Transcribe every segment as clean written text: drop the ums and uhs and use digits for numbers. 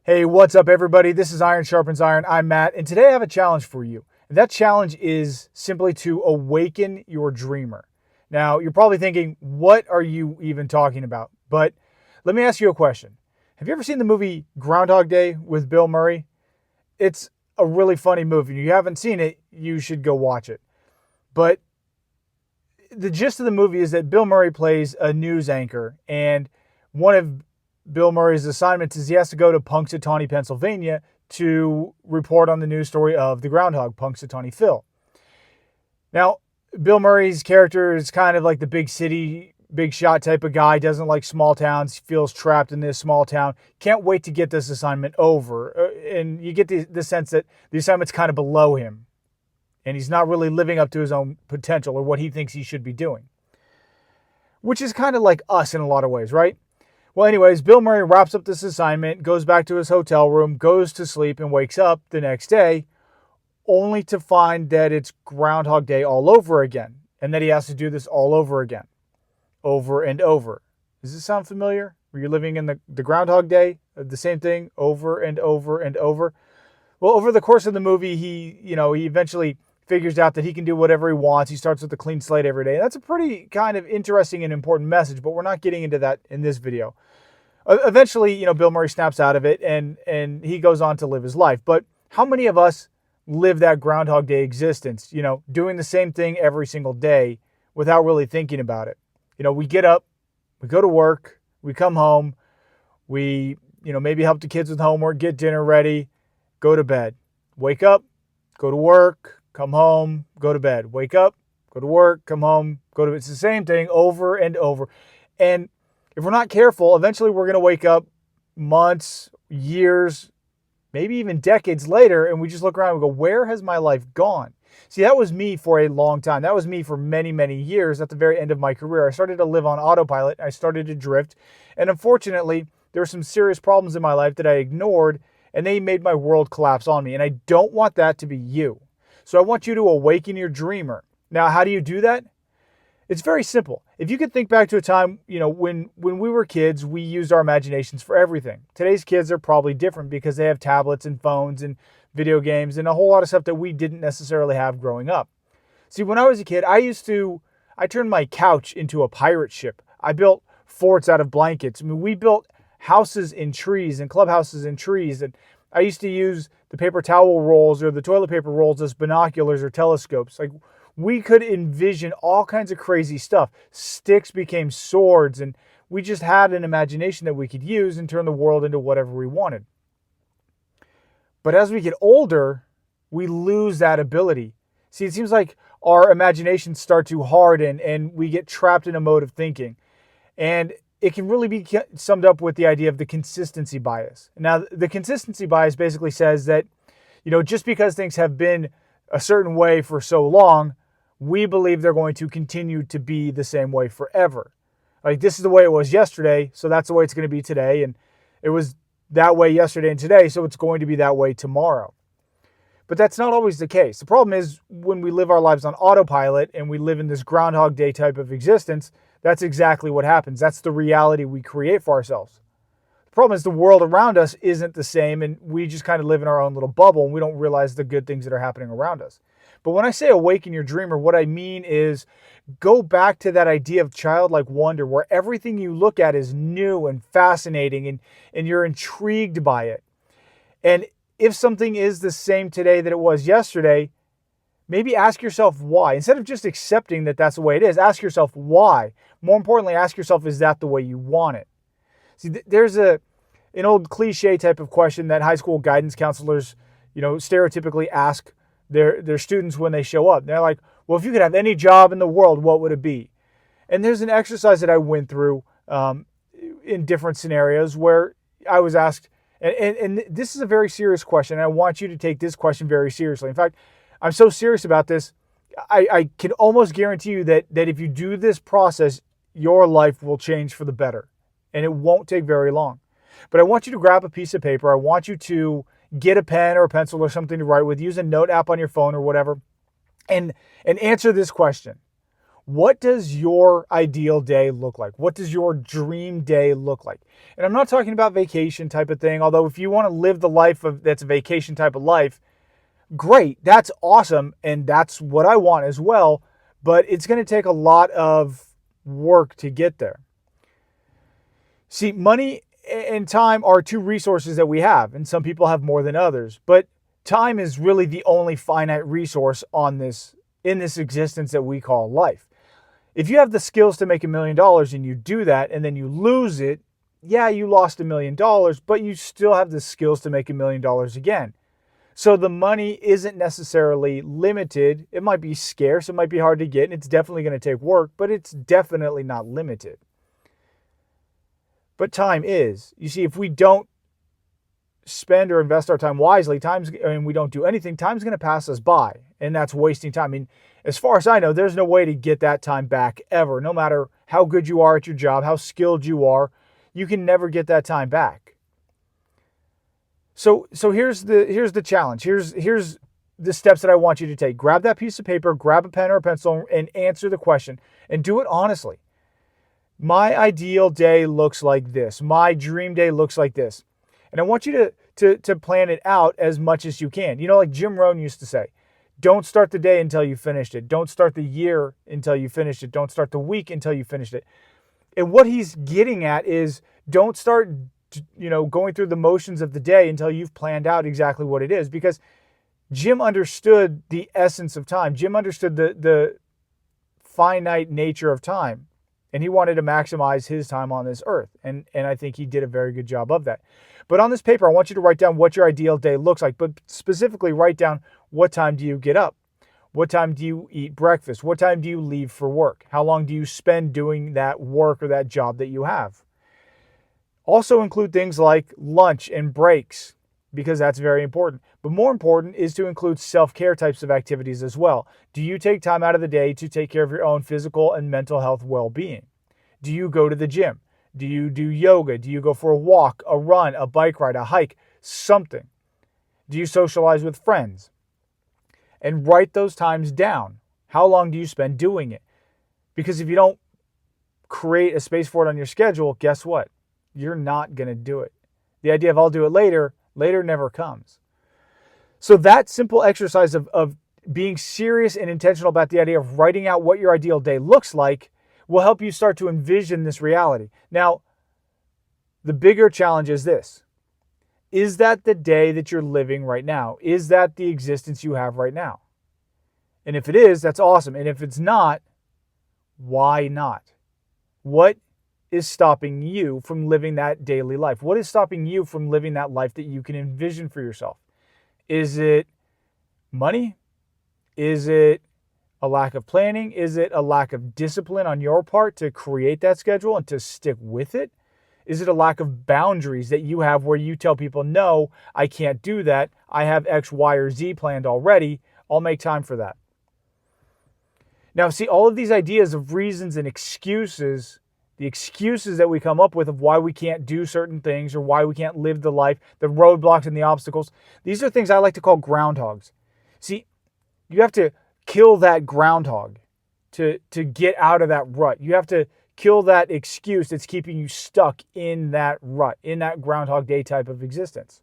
Hey, what's up, everybody? This is Iron Sharpens Iron. I'm Matt, and today I have a challenge for you. And that challenge is simply to awaken your dreamer. Now, you're probably thinking, what are you even talking about? But let me ask you a question. Have you ever seen the movie Groundhog Day with Bill Murray? It's a really funny movie. If you haven't seen it, you should go watch it. But the gist of the movie is that Bill Murray plays a news anchor, and one of Bill Murray's assignments is he has to go to Punxsutawney, Pennsylvania to report on the news story of the groundhog, Punxsutawney Phil. Now, Bill Murray's character is kind of like the big city, big shot type of guy, doesn't like small towns, feels trapped in this small town, can't wait to get this assignment over. And you get the sense that the assignment's kind of below him, and he's not really living up to his own potential or what he thinks he should be doing. Which is kind of like us in a lot of ways, right? Well, anyways, Bill Murray wraps up this assignment, goes back to his hotel room, goes to sleep, and wakes up the next day only to find that it's Groundhog Day all over again, and that he has to do this all over again, over and over. Does this sound familiar? Were you living in the Groundhog Day, the same thing over and over and over? Well, over the course of the movie, he eventually figures out that he can do whatever he wants. He starts with a clean slate every day. And that's a pretty kind of interesting and important message, but we're not getting into that in this video. Eventually, Bill Murray snaps out of it and he goes on to live his life. But how many of us live that Groundhog Day existence, doing the same thing every single day without really thinking about it? We get up, we go to work, we come home, we, maybe help the kids with homework, get dinner ready, go to bed, wake up, go to work, come home, go to bed, wake up, go to work, come home, go to bed. It's the same thing over and over. And if we're not careful, eventually we're going to wake up months, years, maybe even decades later, and we just look around and go, where has my life gone? See, that was me for a long time. That was me for many, many years at the very end of my career. I started to live on autopilot. I started to drift. And unfortunately, there were some serious problems in my life that I ignored, and they made my world collapse on me. And I don't want that to be you. So I want you to awaken your dreamer. Now, how do you do that? It's very simple. If you could think back to a time, when we were kids, we used our imaginations for everything. Today's kids are probably different because they have tablets and phones and video games and a whole lot of stuff that we didn't necessarily have growing up. See, when I was a kid, I turned my couch into a pirate ship. I built forts out of blankets. I mean, we built houses in trees and clubhouses in trees, and I used to use the paper towel rolls or the toilet paper rolls as binoculars or telescopes. Like, we could envision all kinds of crazy stuff. Sticks became swords, and we just had an imagination that we could use and turn the world into whatever we wanted. But as we get older, we lose that ability. See, it seems like our imaginations start to harden and we get trapped in a mode of thinking. And it can really be summed up with the idea of the consistency bias. Now, the consistency bias basically says that, just because things have been a certain way for so long, we believe they're going to continue to be the same way forever. Like, this is the way it was yesterday, so that's the way it's going to be today. And it was that way yesterday and today, so it's going to be that way tomorrow. But that's not always the case. The problem is when we live our lives on autopilot and we live in this Groundhog Day type of existence, that's exactly what happens. That's the reality we create for ourselves. The problem is the world around us isn't the same, and we just kind of live in our own little bubble, and we don't realize the good things that are happening around us. But when I say awaken your dreamer, what I mean is go back to that idea of childlike wonder where everything you look at is new and fascinating, and you're intrigued by it. And if something is the same today that it was yesterday, maybe ask yourself why. Instead of just accepting that that's the way it is, ask yourself why. More importantly, ask yourself, is that the way you want it? See, there's an old cliche type of question that high school guidance counselors, stereotypically ask their students when they show up. They're like, well, if you could have any job in the world, what would it be? And there's an exercise that I went through in different scenarios where I was asked, and this is a very serious question, and I want you to take this question very seriously. In fact, I'm so serious about this, I can almost guarantee you that if you do this process, your life will change for the better. And it won't take very long. But I want you to grab a piece of paper. I want you to get a pen or a pencil or something to write with. Use a note app on your phone or whatever. And answer this question. What does your ideal day look like? What does your dream day look like? And I'm not talking about vacation type of thing, although if you want to live the life of that's a vacation type of life, great. That's awesome and that's what I want as well, but it's going to take a lot of work to get there. See, money and time are two resources that we have, and some people have more than others, but time is really the only finite resource on this in this existence that we call life. If you have the skills to make $1 million and you do that and then you lose it, yeah, you lost $1 million, but you still have the skills to make $1 million again. So the money isn't necessarily limited. It might be scarce, it might be hard to get, and it's definitely going to take work, but it's definitely not limited. But time is. You see, if we don't spend or invest our time wisely, and we don't do anything, time's going to pass us by, and that's wasting time. I mean, as far as I know, there's no way to get that time back ever. No matter how good you are at your job, how skilled you are, you can never get that time back. So here's the challenge. Here's the steps that I want you to take. Grab that piece of paper, grab a pen or a pencil, and answer the question, and do it honestly. My ideal day looks like this. My dream day looks like this. And I want you to plan it out as much as you can. You know, like Jim Rohn used to say, don't start the day until you finished it. Don't start the year until you finished it. Don't start the week until you finished it. And what he's getting at is don't start, going through the motions of the day until you've planned out exactly what it is. Because Jim understood the essence of time. Jim understood the finite nature of time. And he wanted to maximize his time on this earth. And I think he did a very good job of that. But on this paper, I want you to write down what your ideal day looks like. But specifically, write down what time do you get up? What time do you eat breakfast? What time do you leave for work? How long do you spend doing that work or that job that you have? Also include things like lunch and breaks, because that's very important. But more important is to include self-care types of activities as well. Do you take time out of the day to take care of your own physical and mental health well-being? Do you go to the gym? Do you do yoga? Do you go for a walk, a run, a bike ride, a hike, something? Do you socialize with friends? And write those times down. How long do you spend doing it? Because if you don't create a space for it on your schedule, guess what? You're not going to do it. The idea of I'll do it later never comes. So that simple exercise of being serious and intentional about the idea of writing out what your ideal day looks like will help you start to envision this reality. Now, the bigger challenge is this. Is that the day that you're living right now? Is that the existence you have right now? And if it is, that's awesome. And if it's not, why not? What is stopping you from living that daily life? What is stopping you from living that life that you can envision for yourself? Is it money? Is it a lack of planning? Is it a lack of discipline on your part to create that schedule and to stick with it? Is it a lack of boundaries that you have where you tell people, no, I can't do that. I have X, Y, or Z planned already. I'll make time for that. Now, see, all of these ideas of reasons and excuses, the excuses that we come up with of why we can't do certain things or why we can't live the life, the roadblocks and the obstacles, these are things I like to call groundhogs. See, you have to kill that groundhog to get out of that rut. You have to kill that excuse that's keeping you stuck in that rut, in that Groundhog Day type of existence.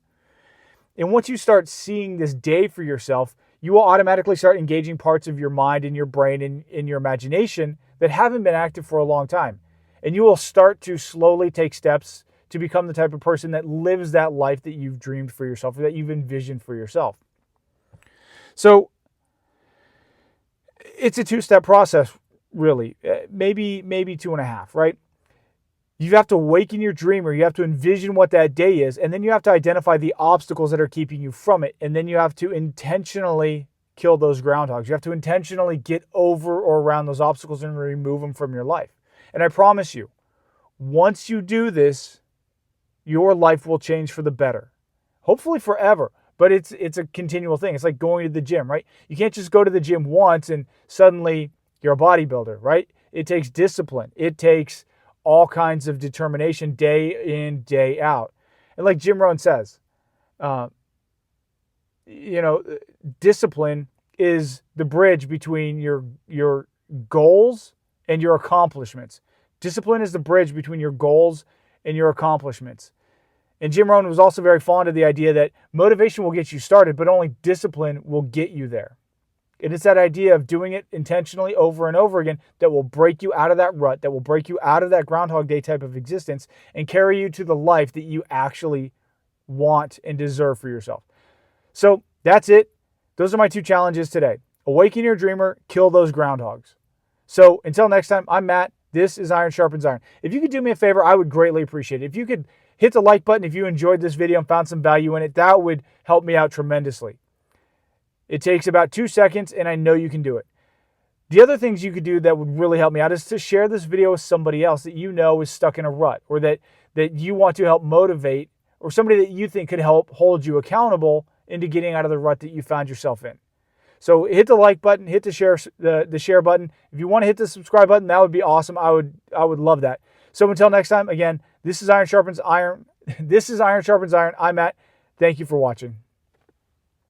And once you start seeing this day for yourself, you will automatically start engaging parts of your mind and your brain and in your imagination that haven't been active for a long time. And you will start to slowly take steps to become the type of person that lives that life that you've dreamed for yourself or that you've envisioned for yourself. So it's a two-step process, really, maybe 2.5, right? You have to awaken your dream, or you have to envision what that day is, and then you have to identify the obstacles that are keeping you from it, and then you have to intentionally kill those groundhogs. You have to intentionally get over or around those obstacles and remove them from your life. And I promise you, once you do this, your life will change for the better. Hopefully forever. But it's a continual thing. It's like going to the gym, right? You can't just go to the gym once and suddenly you're a bodybuilder, right? It takes discipline. It takes all kinds of determination day in, day out. And like Jim Rohn says, discipline is the bridge between your goals and your accomplishments. Discipline is the bridge between your goals and your accomplishments. And Jim Rohn was also very fond of the idea that motivation will get you started, but only discipline will get you there. And it's that idea of doing it intentionally over and over again that will break you out of that rut, that will break you out of that Groundhog Day type of existence and carry you to the life that you actually want and deserve for yourself. So that's it. Those are my 2 challenges today. Awaken your dreamer, kill those groundhogs. So until next time, I'm Matt. This is Iron Sharpens Iron. If you could do me a favor, I would greatly appreciate it. If you could hit the like button if you enjoyed this video and found some value in it, that would help me out tremendously. It takes about 2 seconds, and I know you can do it. The other things you could do that would really help me out is to share this video with somebody else that you know is stuck in a rut, or that you want to help motivate, or somebody that you think could help hold you accountable into getting out of the rut that you found yourself in. So hit the like button, hit the share button. If you want to hit the subscribe button, that would be awesome. I would love that. So until next time, again, this is Iron Sharpens Iron. This is Iron Sharpens Iron. I'm Matt. Thank you for watching.